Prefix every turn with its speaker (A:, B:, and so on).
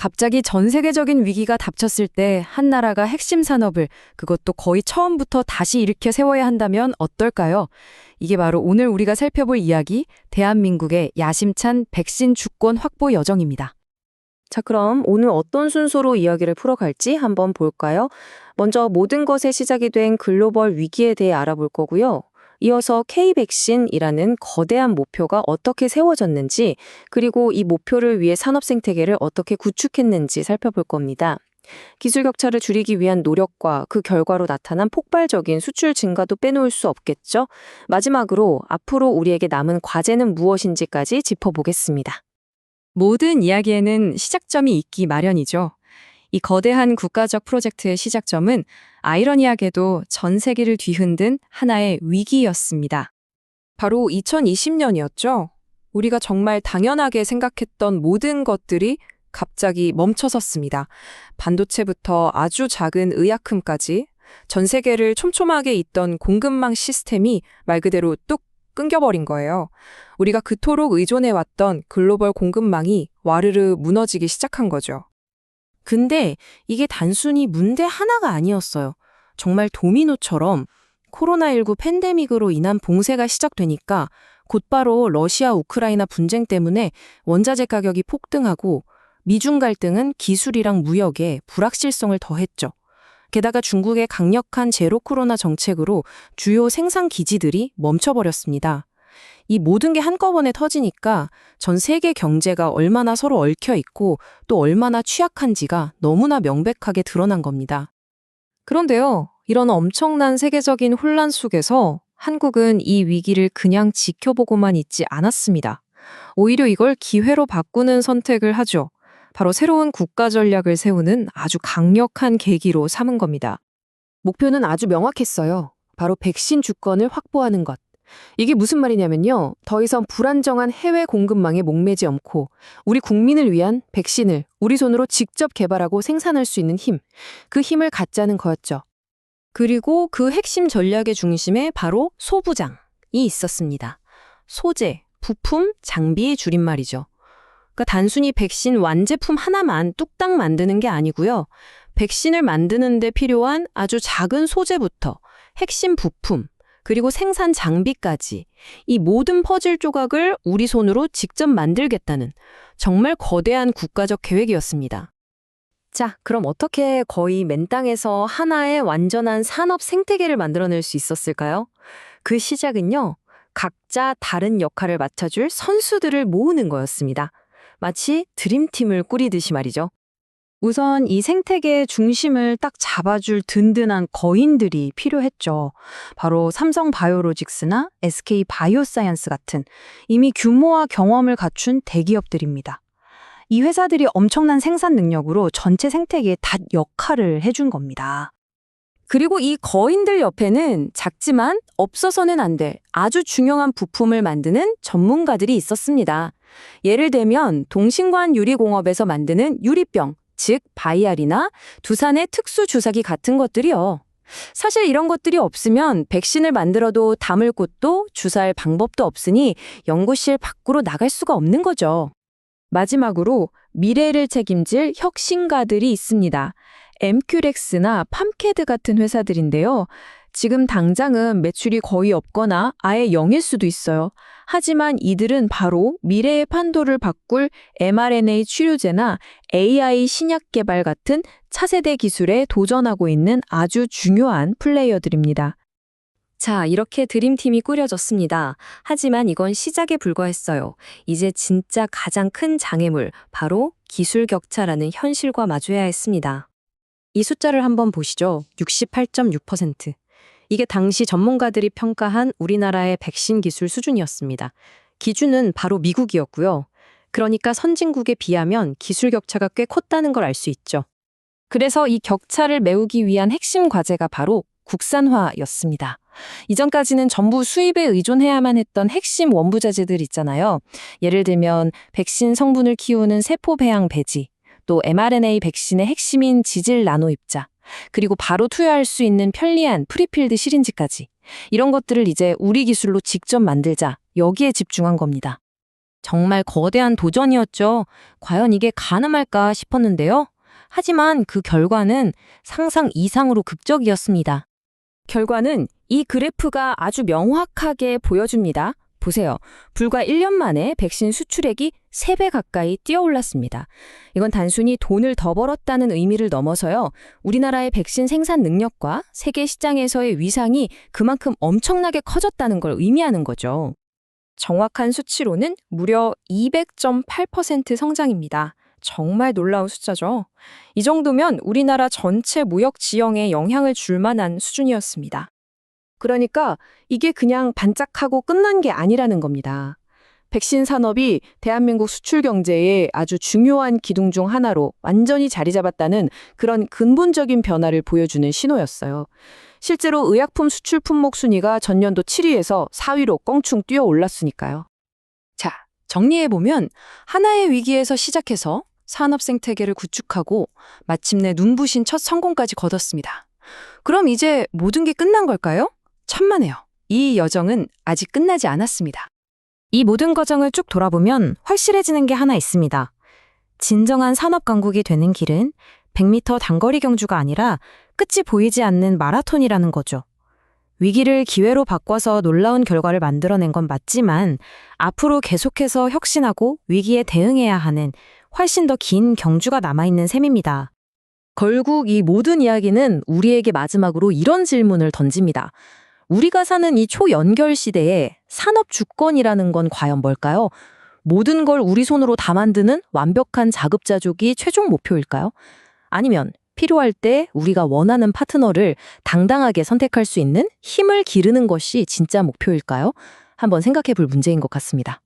A: 갑자기 전 세계적인 위기가 닥쳤을 때 한 나라가 핵심 산업을 그것도 거의 처음부터 다시 일으켜 세워야 한다면 어떨까요? 이게 바로 오늘 우리가 살펴볼 이야기, 대한민국의 야심찬 백신 주권 확보 여정입니다.
B: 자, 그럼 오늘 어떤 순서로 이야기를 풀어갈지 한번 볼까요? 먼저 모든 것의 시작이 된 글로벌 위기에 대해 알아볼 거고요. 이어서 K-백신이라는 거대한 목표가 어떻게 세워졌는지, 그리고 이 목표를 위해 산업 생태계를 어떻게 구축했는지 살펴볼 겁니다. 기술 격차를 줄이기 위한 노력과 그 결과로 나타난 폭발적인 수출 증가도 빼놓을 수 없겠죠? 마지막으로 앞으로 우리에게 남은 과제는 무엇인지까지 짚어보겠습니다.
A: 모든 이야기에는 시작점이 있기 마련이죠. 이 거대한 국가적 프로젝트의 시작점은 아이러니하게도 전 세계를 뒤흔든 하나의 위기였습니다. 바로 2020년이었죠. 우리가 정말 당연하게 생각했던 모든 것들이 갑자기 멈춰섰습니다. 반도체부터 아주 작은 의약품까지 전 세계를 촘촘하게 잇던 공급망 시스템이 말 그대로 뚝 끊겨버린 거예요. 우리가 그토록 의존해왔던 글로벌 공급망이 와르르 무너지기 시작한 거죠.
B: 근데 이게 단순히 문제 하나가 아니었어요. 정말 도미노처럼 코로나19 팬데믹으로 인한 봉쇄가 시작되니까 곧바로 러시아 우크라이나 분쟁 때문에 원자재 가격이 폭등하고 미중 갈등은 기술이랑 무역에 불확실성을 더했죠. 게다가 중국의 강력한 제로 코로나 정책으로 주요 생산 기지들이 멈춰버렸습니다. 이 모든 게 한꺼번에 터지니까 전 세계 경제가 얼마나 서로 얽혀 있고 또 얼마나 취약한지가 너무나 명백하게 드러난 겁니다.
A: 그런데요, 이런 엄청난 세계적인 혼란 속에서 한국은 이 위기를 그냥 지켜보고만 있지 않았습니다. 오히려 이걸 기회로 바꾸는 선택을 하죠. 바로 새로운 국가 전략을 세우는 아주 강력한 계기로 삼은 겁니다.
B: 목표는 아주 명확했어요. 바로 백신 주권을 확보하는 것. 이게 무슨 말이냐면요. 더 이상 불안정한 해외 공급망에 목매지 않고 우리 국민을 위한 백신을 우리 손으로 직접 개발하고 생산할 수 있는 힘, 그 힘을 갖자는 거였죠. 그리고 그 핵심 전략의 중심에 바로 소부장이 있었습니다. 소재, 부품, 장비의 줄임말이죠. 그러니까 단순히 백신 완제품 하나만 뚝딱 만드는 게 아니고요. 백신을 만드는 데 필요한 아주 작은 소재부터 핵심 부품, 그리고 생산 장비까지 이 모든 퍼즐 조각을 우리 손으로 직접 만들겠다는 정말 거대한 국가적 계획이었습니다. 자, 그럼 어떻게 거의 맨 땅에서 하나의 완전한 산업 생태계를 만들어낼 수 있었을까요? 그 시작은요, 각자 다른 역할을 맡아줄 선수들을 모으는 거였습니다. 마치 드림팀을 꾸리듯이 말이죠. 우선 이 생태계의 중심을 딱 잡아줄 든든한 거인들이 필요했죠. 바로 삼성바이오로직스나 SK바이오사이언스 같은 이미 규모와 경험을 갖춘 대기업들입니다. 이 회사들이 엄청난 생산 능력으로 전체 생태계에 닷 역할을 해준 겁니다. 그리고 이 거인들 옆에는 작지만 없어서는 안 될 아주 중요한 부품을 만드는 전문가들이 있었습니다. 예를 들면 동신관 유리공업에서 만드는 유리병, 즉 바이알이나 두산의 특수주사기 같은 것들이요. 사실 이런 것들이 없으면 백신을 만들어도 담을 곳도 주사할 방법도 없으니 연구실 밖으로 나갈 수가 없는 거죠. 마지막으로 미래를 책임질 혁신가들이 있습니다. 엠큐렉스나 팜캐드 같은 회사들인데요. 지금 당장은 매출이 거의 없거나 아예 0일 수도 있어요. 하지만 이들은 바로 미래의 판도를 바꿀 mRNA 치료제나 AI 신약 개발 같은 차세대 기술에 도전하고 있는 아주 중요한 플레이어들입니다. 자, 이렇게 드림팀이 꾸려졌습니다. 하지만 이건 시작에 불과했어요. 이제 진짜 가장 큰 장애물, 바로 기술 격차라는 현실과 마주해야 했습니다. 이 숫자를 한번 보시죠. 68.6%. 이게 당시 전문가들이 평가한 우리나라의 백신 기술 수준이었습니다. 기준은 바로 미국이었고요. 그러니까 선진국에 비하면 기술 격차가 꽤 컸다는 걸 알 수 있죠. 그래서 이 격차를 메우기 위한 핵심 과제가 바로 국산화였습니다. 이전까지는 전부 수입에 의존해야만 했던 핵심 원부자재들 있잖아요. 예를 들면 백신 성분을 키우는 세포 배양 배지, 또 mRNA 백신의 핵심인 지질 나노 입자, 그리고 바로 투여할 수 있는 편리한 프리필드 시린지까지. 이런 것들을 이제 우리 기술로 직접 만들자, 여기에 집중한 겁니다.
C: 정말 거대한 도전이었죠. 과연 이게 가능할까 싶었는데요. 하지만 그 결과는 상상 이상으로 극적이었습니다.
A: 결과는 이 그래프가 아주 명확하게 보여줍니다. 보세요. 불과 1년 만에 백신 수출액이 3배 가까이 뛰어올랐습니다. 이건 단순히 돈을 더 벌었다는 의미를 넘어서요. 우리나라의 백신 생산 능력과 세계 시장에서의 위상이 그만큼 엄청나게 커졌다는 걸 의미하는 거죠. 정확한 수치로는 무려 200.8% 성장입니다. 정말 놀라운 숫자죠. 이 정도면 우리나라 전체 무역 지형에 영향을 줄 만한 수준이었습니다.
B: 그러니까 이게 그냥 반짝하고 끝난 게 아니라는 겁니다. 백신 산업이 대한민국 수출 경제의 아주 중요한 기둥 중 하나로 완전히 자리 잡았다는 그런 근본적인 변화를 보여주는 신호였어요. 실제로 의약품 수출 품목 순위가 전년도 7위에서 4위로 껑충 뛰어 올랐으니까요.
A: 자, 정리해보면 하나의 위기에서 시작해서 산업 생태계를 구축하고 마침내 눈부신 첫 성공까지 거뒀습니다. 그럼 이제 모든 게 끝난 걸까요? 천만에요. 이 여정은 아직 끝나지 않았습니다.
C: 이 모든 과정을 쭉 돌아보면 확실해지는 게 하나 있습니다. 진정한 산업 강국이 되는 길은 100m 단거리 경주가 아니라 끝이 보이지 않는 마라톤이라는 거죠. 위기를 기회로 바꿔서 놀라운 결과를 만들어낸 건 맞지만 앞으로 계속해서 혁신하고 위기에 대응해야 하는 훨씬 더 긴 경주가 남아있는 셈입니다.
D: 결국 이 모든 이야기는 우리에게 마지막으로 이런 질문을 던집니다. 우리가 사는 이 초연결 시대에 산업 주권이라는 건 과연 뭘까요? 모든 걸 우리 손으로 다 만드는 완벽한 자급자족이 최종 목표일까요? 아니면 필요할 때 우리가 원하는 파트너를 당당하게 선택할 수 있는 힘을 기르는 것이 진짜 목표일까요? 한번 생각해 볼 문제인 것 같습니다.